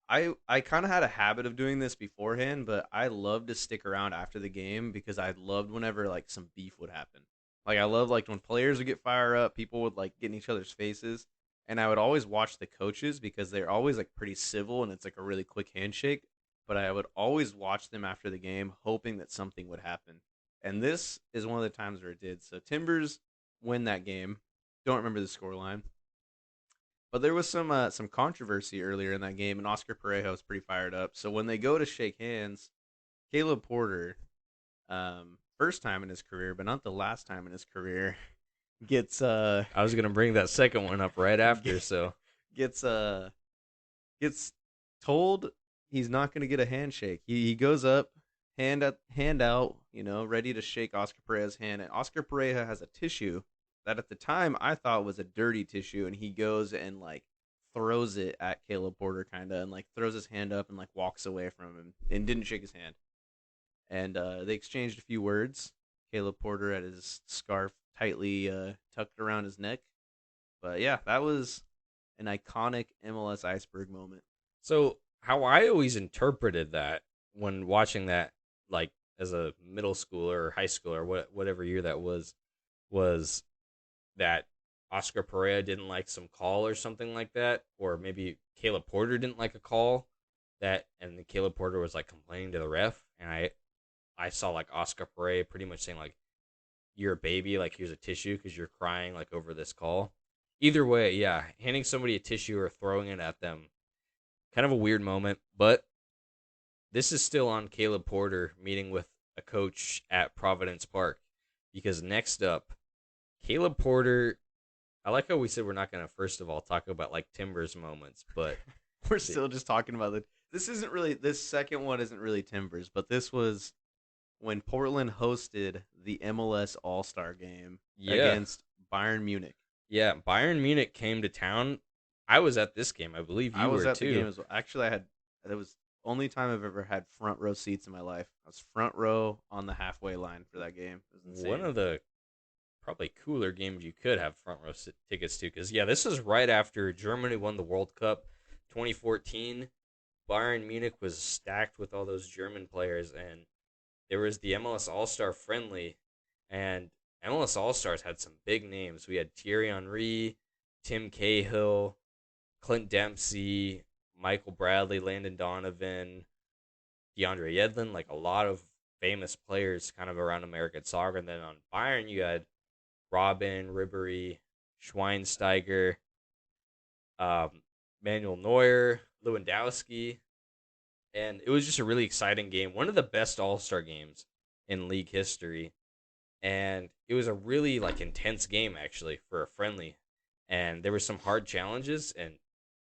I kind of had a habit of doing this beforehand, but I love to stick around after the game because I loved whenever like some beef would happen. Like I love like when players would get fired up, people would like get in each other's faces, and I would always watch the coaches because they're always like pretty civil and it's like a really quick handshake. But I would always watch them after the game, hoping that something would happen. And this is one of the times where it did. So Timbers win that game. Don't remember the scoreline. But there was some controversy earlier in that game, and Oscar Pareja was pretty fired up. So when they go to shake hands, Caleb Porter, first time in his career, but not the last time in his career, gets I was gonna bring that second one up right after. So gets gets told he's not going to get a handshake. He goes up, hand out, ready to shake Oscar Pereira's hand. And Oscar Pereira has a tissue that at the time I thought was a dirty tissue, and he goes and like throws it at Caleb Porter, kind of, and like throws his hand up and like walks away from him and didn't shake his hand. And they exchanged a few words. Caleb Porter had his scarf tightly tucked around his neck. But yeah, an iconic MLS Iceberg moment. So how I always interpreted that when watching that, like as a middle schooler or high schooler, or whatever year that was that Oscar Pereira didn't like some call or something like that, or maybe Caleb Porter didn't like a call that, and then Caleb Porter was like complaining to the ref, and I saw like Oscar Pereira pretty much saying like, "You're a baby, like here's a tissue because you're crying like over this call." Either way, yeah, handing somebody a tissue or throwing it at them, kind of a weird moment, but this is still on Caleb Porter meeting with a coach at Providence Park, because next up, Caleb Porter. I like how we said we're not going to first of all talk about like Timbers moments, but We're still just talking about the. This second one isn't really Timbers, but this was when Portland hosted the MLS All Star game yeah, against Bayern Munich. yeah, Bayern Munich came to town. I was at this game. I believe I you was were at the game too. as well. Actually, I had that was only time I've ever had front row seats in my life. I was front row on the halfway line for that game. It was One insane. of the probably cooler games you could have front row tickets to, because yeah, this is right after Germany won the World Cup 2014. Bayern Munich was stacked with all those German players, and there was the MLS All Star friendly, and MLS All Stars had some big names. We had Thierry Henry, Tim Cahill, Clint Dempsey, Michael Bradley, Landon Donovan, DeAndre Yedlin, like a lot of famous players kind of around American soccer. And then on Bayern, you had Robin, Ribery, Schweinsteiger, um, Manuel Neuer, Lewandowski, and it was just a really exciting game. One of the best All Star games in league history, and it was a really like intense game actually for a friendly. And there were some hard challenges, and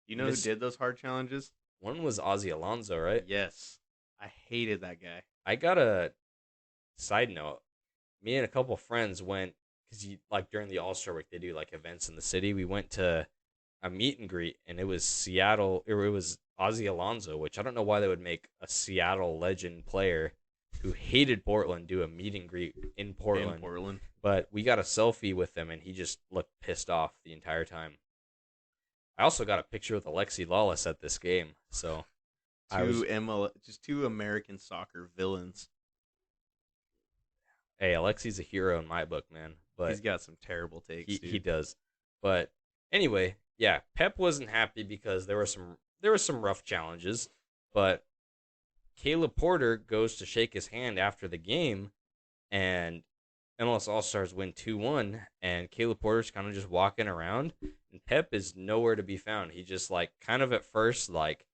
You know who miss did those hard challenges? one was Ozzy Alonso, right? Yes, I hated that guy. I got a side note. Me and a couple friends went because you like during the All Star week they do like events in the city. We went to a meet and greet, and it was Seattle. Or it was Ozzy Alonso, which I don't know why they would make a Seattle legend player who hated Portland do a meet and greet in In Portland. Portland, But we got a selfie with him, and he just looked pissed off the entire time. I also got a picture with Alexi Lawless at this game, so I was, just two American soccer villains. hey, Alexi's a hero in my book, man. He's But got some terrible takes, he dude. does. But anyway, yeah, Pep wasn't happy because there were some rough challenges, but Caleb Porter goes to shake his hand after the game, and MLS All Stars win 2-1, and Caleb Porter's kind of just walking around, and Pep is nowhere to be found. He just like kind of at first like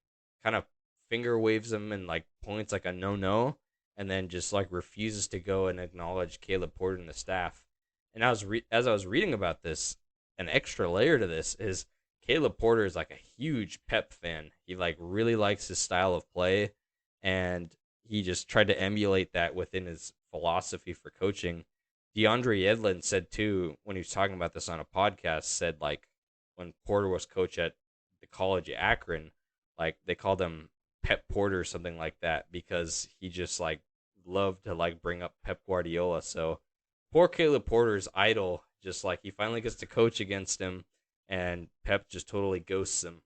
kind of finger waves him and like points like a no, and then just like refuses to go and acknowledge Caleb Porter and the staff. And as I was reading about this, an extra layer to this is Caleb Porter is like a huge Pep fan. He like really likes his style of play, and he just tried to emulate that within his philosophy for coaching. DeAndre Yedlin said too when he was talking about this on a podcast, said like when Porter was coach at the college at Akron, like they called him Pep Porter or something like that because he just like loved to like bring up Pep Guardiola. So poor Caleb Porter's idol, just like he finally gets to coach against him, and Pep just totally ghosts him.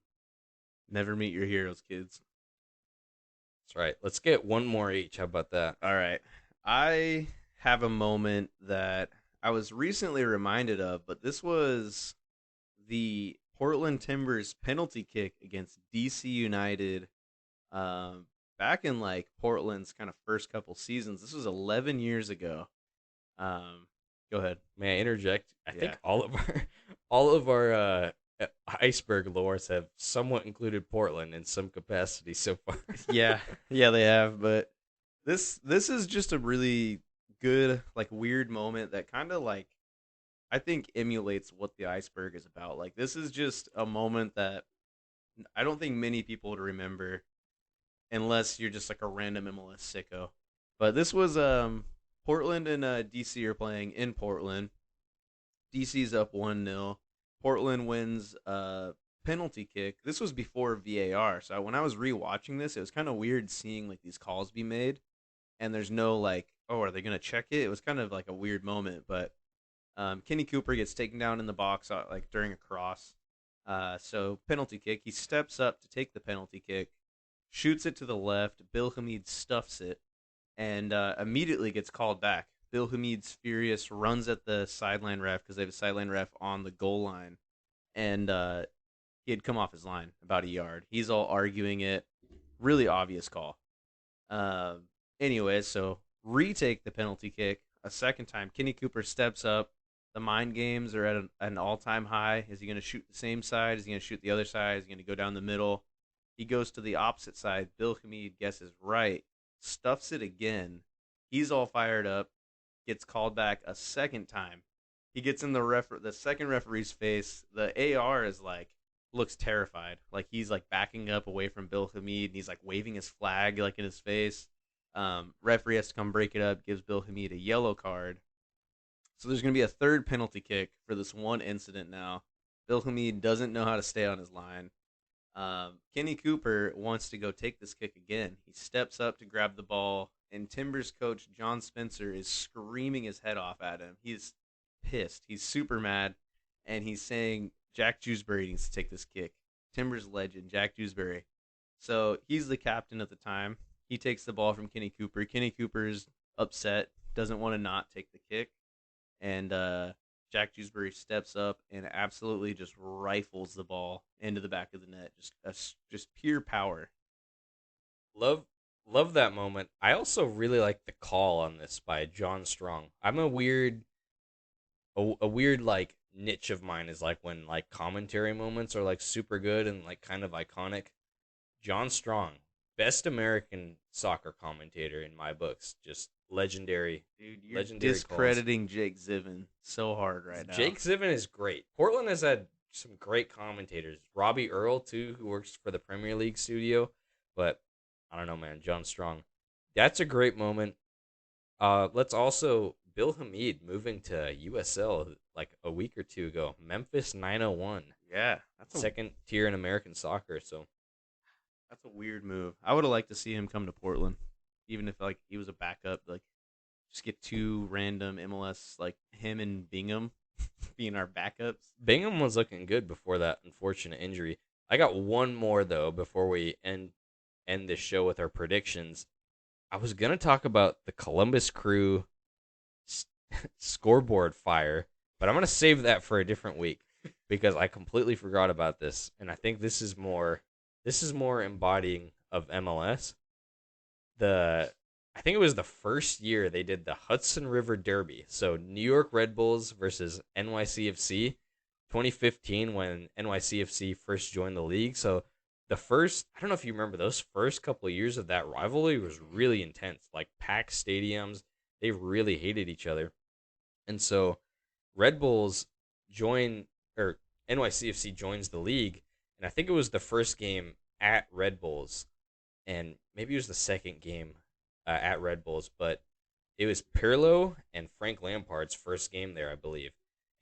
Never meet your heroes, kids. That's right. Let's get one more each. How about that? All right. I have a moment that I was recently reminded of, but this was the Portland Timbers penalty kick against DC United um, back in like Portland's kind of first couple seasons. This was 11 years ago. Um, Go ahead. May I interject? I Yeah. think all of our all of our iceberg lores have somewhat included Portland in some capacity so far. Yeah. Yeah, they have, but this is just a really good like weird moment that kind of like I think emulates what the iceberg is about. Like this is just a moment that I don't think many people would remember unless you're just like a random MLS sicko. But this was Portland and DC are playing in Portland. DC's up 1-0. Portland wins penalty kick. This was before VAR. So when I was rewatching this, it was kind of weird seeing like these calls be made and there's no like, oh, are they going to check it? It was kind of like a weird moment, but Kenny Cooper gets taken down in the box like during a cross. So penalty kick. He steps up to take the penalty kick, shoots it to the left. Bill Hamid stuffs it, and immediately gets called back. Bill Hamid's furious, runs at the sideline ref because they have a sideline ref on the goal line, and he had come off his line about a yard. He's all arguing it. Really obvious call. Uh, Anyway, so retake the penalty kick a second time. Kenny Cooper steps up. The mind games are at an all-time high. Is he going to shoot the same side? Is he going to shoot the other side? Is he going to go down the middle? He goes to the opposite side. Bill Hamid guesses right, stuffs it again. He's all fired up. Gets called back a second time. He gets in the second referee's face. The AR is like looks terrified. Like he's like backing up away from Bill Hamid and he's like waving his flag like in his face. Referee has to come break it up, gives Bill Hamid a yellow card. So there's going to be a third penalty kick for this one incident now. Bill Hamid doesn't know how to stay on his line. Kenny Cooper wants to go take this kick again. He steps up to grab the ball, and Timbers coach John Spencer is screaming his head off at him. He's pissed. He's super mad, and he's saying Jack Jewsbury needs to take this kick. Timbers legend, Jack Jewsbury. So he's the captain at the time. He takes the ball from Kenny Cooper. Kenny Cooper's upset, doesn't want to not take the kick, and Jack Jewsbury steps up and absolutely just rifles the ball into the back of the net. Just pure power. Love love that moment. I also really like the call on this by John Strong. I'm a weird like niche of mine is like when like commentary moments are like super good and like kind of iconic. John Strong, best American soccer commentator in my books. Just legendary, Dude, you're legendary calls. discrediting Jake Ziven so hard right now. Jake Ziven is great. Portland has had some great commentators. Robbie Earl too, who works for the Premier League studio. But I don't know, man. John Strong, that's a great moment. Let's also Bill Hamid moving to USL like a week or two ago. Memphis 901, Yeah, second tier in American soccer. So that's a weird move. I would have liked to see him come to Portland, even if like he was a backup. Like, just get two random MLS like him and Bingham being our backups. Bingham was looking good before that unfortunate injury. I got one more though before we end this show with our predictions. I was gonna talk about the Columbus Crew s- scoreboard fire, but I'm gonna save that for a different week because I completely forgot about this, and I think this is more embodying of MLS. The I think it was the first year they did the Hudson River Derby. So New York Red Bulls versus NYCFC, 2015 when NYCFC first joined the league. So the first, I don't know if you remember those first couple of years of that rivalry was really intense. Like packed stadiums, they really hated each other. And so Red Bulls join or NYCFC joins the league, and I think it was the first game at Red Bulls and maybe it was the second game at Red Bulls, but it was Pirlo and Frank Lampard's first game there, I believe.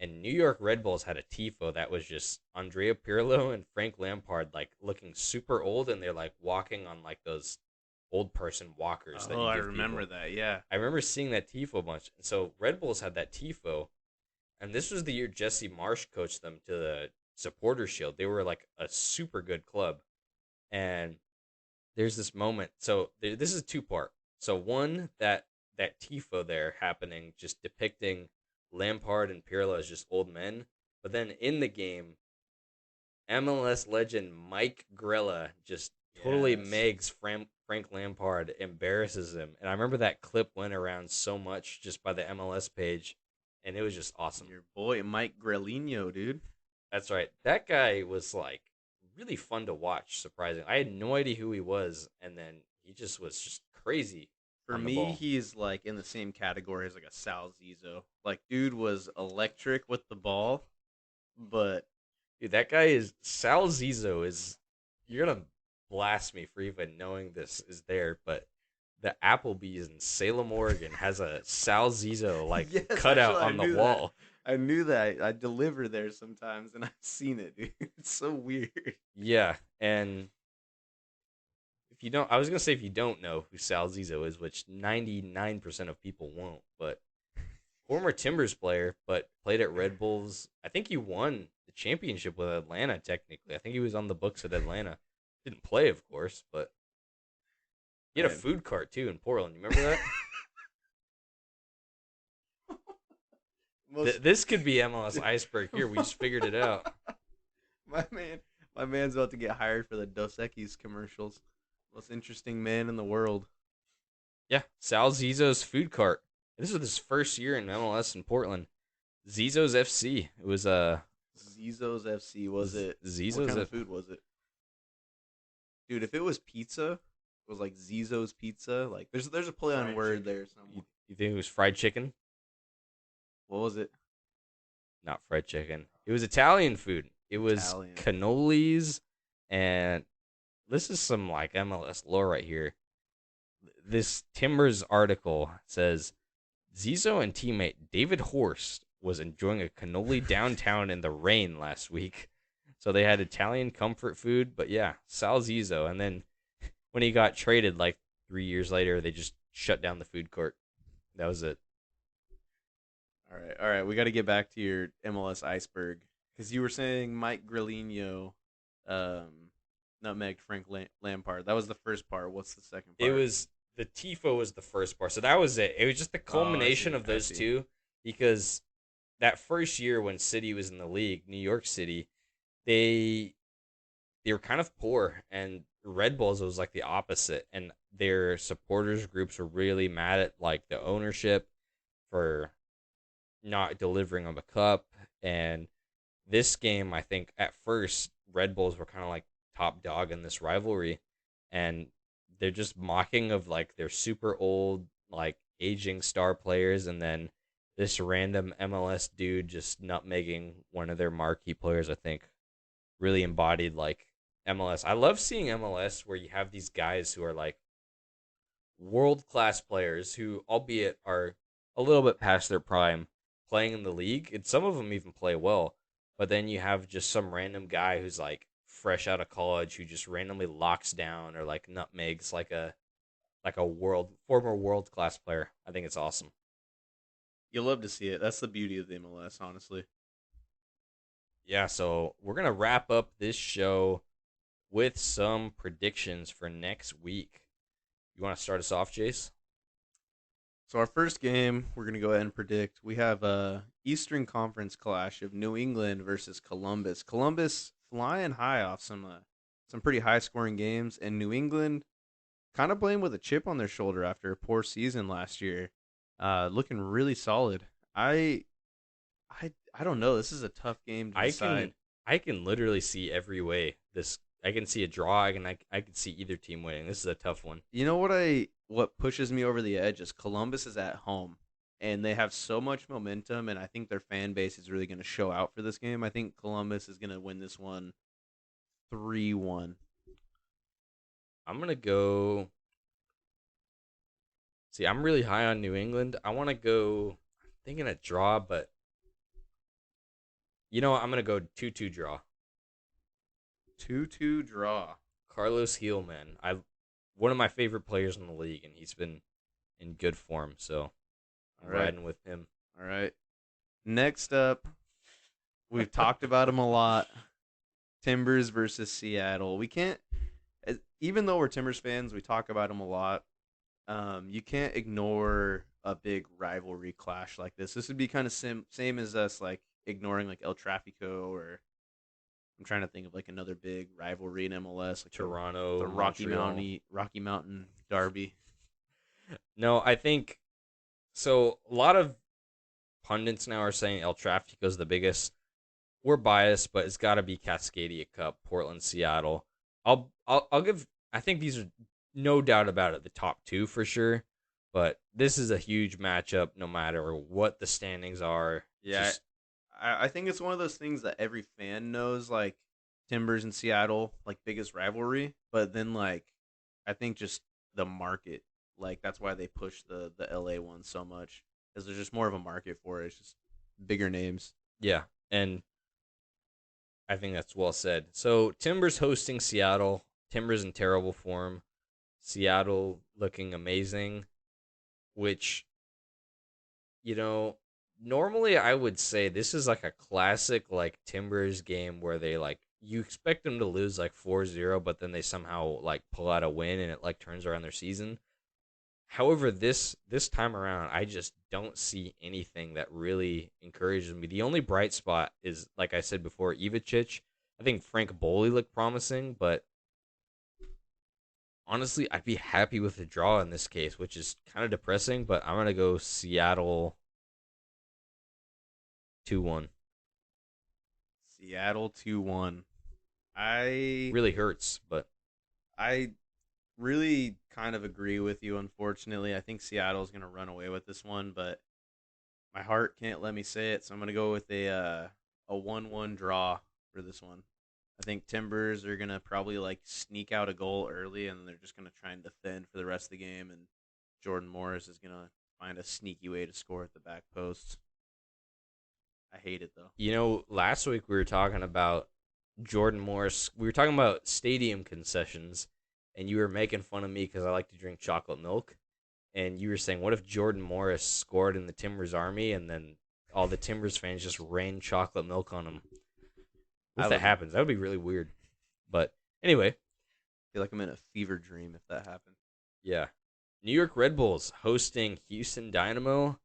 And New York Red Bulls had a tifo that was just Andrea Pirlo and Frank Lampard, like looking super old, and they're like walking on like those old person walkers that Oh, you I give remember people. that. Yeah. I remember seeing that tifo bunch, and so Red Bulls had that tifo, and this was the year Jesse Marsh coached them to the Supporter Shield. They were like a super good club, and there's this moment. So this is two part. So one that tifo there happening, just depicting Lampard and Pirlo as just old men. But then in the game, MLS legend Mike Grella just totally Yes. megs Frank Lampard, embarrasses him. And I remember that clip went around so much just by the MLS page, and it was just awesome. Your boy Mike Grelino, dude. That's right. That guy was like really fun to watch, surprising. I had no idea who he was, and then he just was just crazy For on the me, ball. he's like in the same category as like a Sal Zizzo. Like, dude was electric with the ball, but Dude, that guy is Sal Zizzo is you're gonna blast me for even knowing this is there, but the Applebee's in Salem, Oregon has a Sal Zizzo like yes, cutout actually, I on the knew that. wall. I knew that. I deliver there sometimes, and I've seen it, dude. It's so weird. Yeah, and if you don't, I was gonna say if you don't know who Sal Zizzo is, which 99% of people won't, but former Timbers player, but played at Red Bulls. I think he won the championship with Atlanta. Technically, I think he was on the books at Atlanta. Didn't play, of course, but he had a Man. food cart too in Portland. You remember that? Most This could be MLS Iceberg here. We just figured it out. my man, my man's about to get hired for the Dos Equis commercials. Most interesting man in the world. Yeah, Sal Zizzo's food cart. This was his first year in MLS in Portland. Zizzo's FC. It was Zizzo's FC. Was it? What Zizzo's. kind of food was it, dude? If it was pizza, it was like Zizzo's pizza. Like there's a play on Fried word chicken. there You, somewhere. you think it was fried chicken? What was it? Not fried chicken. It was Italian food. It was Italian. cannolis, and this is some like MLS lore right here. This Timbers article says Zizzo and teammate David Horst was enjoying a cannoli downtown in the rain last week. So they had Italian comfort food, but yeah, Sal Zizzo. And then when he got traded like 3 years later, they just shut down the food court. That was it. All right. We got to get back to your MLS Iceberg because you were saying Mike Grillinho, nutmegged Frank Lampard. That was the first part. What's the second part? It was the Tifo was the first part. So that was it. It was just the culmination of I those see. two because that first year when City was in the league, New York City, they were kind of poor, and Red Bulls was like the opposite, and their supporters groups were really mad at like the ownership for not delivering them a cup. And this game, I think at first Red Bulls were kind of like top dog in this rivalry, and they're just mocking of like their super old like aging star players, and then this random MLS dude just nutmegging one of their marquee players. I think really embodied like MLS. I love seeing MLS where you have these guys who are like world class players who, albeit, are a little bit past their prime playing in the league, and some of them even play well. But then you have just some random guy who's like fresh out of college who just randomly locks down or like nutmegs like a former world class player. I think it's awesome. You love to see it. That's the beauty of the MLS, honestly. Yeah, so we're gonna wrap up this show with some predictions for next week. You want to start us off, Jace? So our first game, we're gonna go ahead and predict. We have a Eastern Conference clash of New England versus Columbus. Columbus flying high off some pretty high scoring games, and New England kind of playing with a chip on their shoulder after a poor season last year. Looking really solid. I don't know. This is a tough game to I decide. can I can literally see every way. I can see a draw. I can see either team winning. This is a tough one. You know what pushes me over the edge is Columbus is at home and they have so much momentum, and I think their fan base is really going to show out for this game. I think Columbus is going to win this one 3-1. I'm gonna go. See, I'm really high on New England. I want to go. I'm thinking a draw, but you know what? I'm gonna go 2-2 draw. 2-2 draw. Carlos Heel, man. I one of my favorite players in the league, and he's been in good form. So I'm All right. riding with him. All right. Next up, we've talked about him a lot. Timbers versus Seattle. We can't, even though we're Timbers fans, we talk about him a lot. You can't ignore a big rivalry clash like this. This would be kind of same as us like ignoring like El Trafico, or I'm trying to think of like another big rivalry in MLS, like Toronto, the Montreal. Rocky Mountain Derby. No, I think so. A lot of pundits now are saying El Trafico is the biggest. We're biased, but it's got to be Cascadia Cup, Portland, Seattle. I'll give. I think these are no doubt about it the top two for sure. But this is a huge matchup, no matter what the standings are. Yeah, Just, I think it's one of those things that every fan knows, like Timbers and Seattle, like biggest rivalry. But then, like, I think just the market, like that's why they push the LA one so much, because there's just more of a market for it. It's just bigger names. yeah, and I think that's well said. So Timbers hosting Seattle. Timbers in terrible form. Seattle looking amazing, which, you know, normally I would say this is like a classic like Timbers game where they like you expect them to lose like 4-0, but then they somehow like pull out a win and it like turns around their season. However, this time around, I just don't see anything that really encourages me. The only bright spot is, like I said before, Ivicic. I think Frank Boley looked promising, but honestly, I'd be happy with a draw in this case, which is kind of depressing. But I'm gonna go Seattle 2-1. Seattle 2-1. I Really hurts, but I really kind of agree with you. Unfortunately, I think Seattle's going to run away with this one, but my heart can't let me say it, so I'm going to go with a 1-1 draw for this one. I think Timbers are going to probably like sneak out a goal early, and they're just going to try and defend for the rest of the game, and Jordan Morris is going to find a sneaky way to score at the back post. I hate it though. last week we were talking about Jordan Morris. We were talking about stadium concessions, and you were making fun of me because I like to drink chocolate milk. And you were saying, what if Jordan Morris scored in the Timbers Army, and then all the Timbers fans just rain chocolate milk on him? What I if that would happens? That would be really weird. But anyway, feel like I'm in a fever dream if that happened. yeah. New York Red Bulls hosting Houston Dynamo.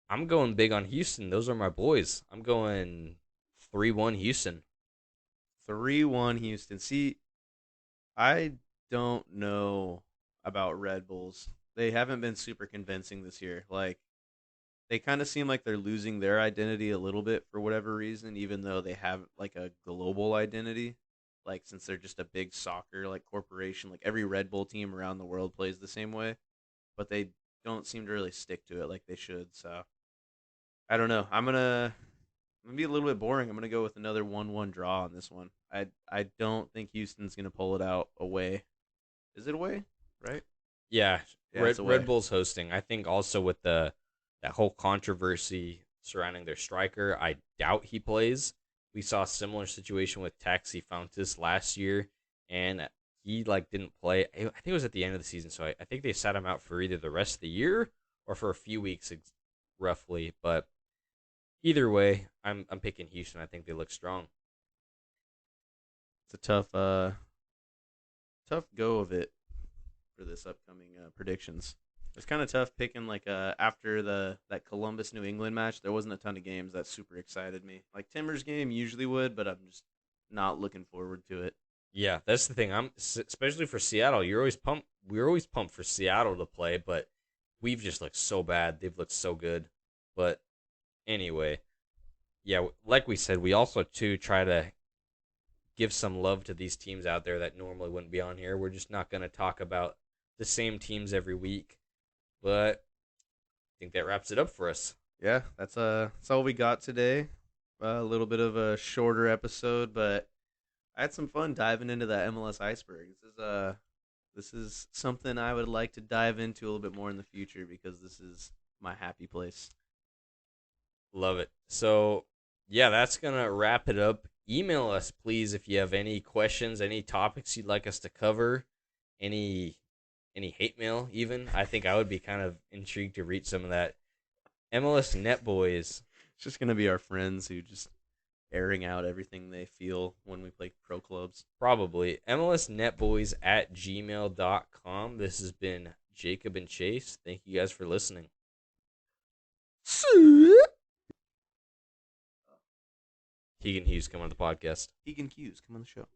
I'm going big on Houston. Those are my boys. I'm going 3-1 Houston. 3-1 Houston. See, I don't know about Red Bulls. They haven't been super convincing this year. Like they kind of seem like they're losing their identity a little bit for whatever reason, even though they have like a global identity. Like since they're just a big soccer like corporation, like every Red Bull team around the world plays the same way, but they don't seem to really stick to it like they should. So I don't know. I'm gonna be a little bit boring. I'm gonna go with another 1-1 draw on this one. I don't think Houston's gonna pull it out away. Is it away? Right? Yeah, Yeah, it's Red away. Bulls hosting. I think also with the that whole controversy surrounding their striker, I doubt he plays. We saw a similar situation with Taxi Fountas last year, and he like didn't play. I think it was at the end of the season, so I think they sat him out for either the rest of the year or for a few weeks, roughly. But either way, I'm picking Houston. I think they look strong. It's a tough go of it for this upcoming predictions. It's kind of tough picking like after the that Columbus New England match. There wasn't a ton of games that super excited me. Like Timbers game usually would, but I'm just not looking forward to it. Yeah, that's the thing. Especially for Seattle. You're always pumped. We're always pumped for Seattle to play, but we've just looked so bad. They've looked so good. But anyway, yeah, like we said, we also too try to give some love to these teams out there that normally wouldn't be on here. We're just not going to talk about the same teams every week. But I think that wraps it up for us. Yeah, that's all we got today. A little bit of a shorter episode, but I had some fun diving into that MLS Iceberg. This is something I would like to dive into a little bit more in the future because this is my happy place. Love it. So, yeah, that's going to wrap it up. Email us, please, if you have any questions, any topics you'd like us to cover, any hate mail, even. I think I would be kind of intrigued to read some of that. MLS Net Boys, It's just gonna be our friends who just airing out everything they feel when we play pro clubs. probably. MLS Net Boys at gmail.com. This has been Jacob and Chase. Thank you guys for listening. Keegan Hughes, come on the podcast. Keegan Hughes, come on the show.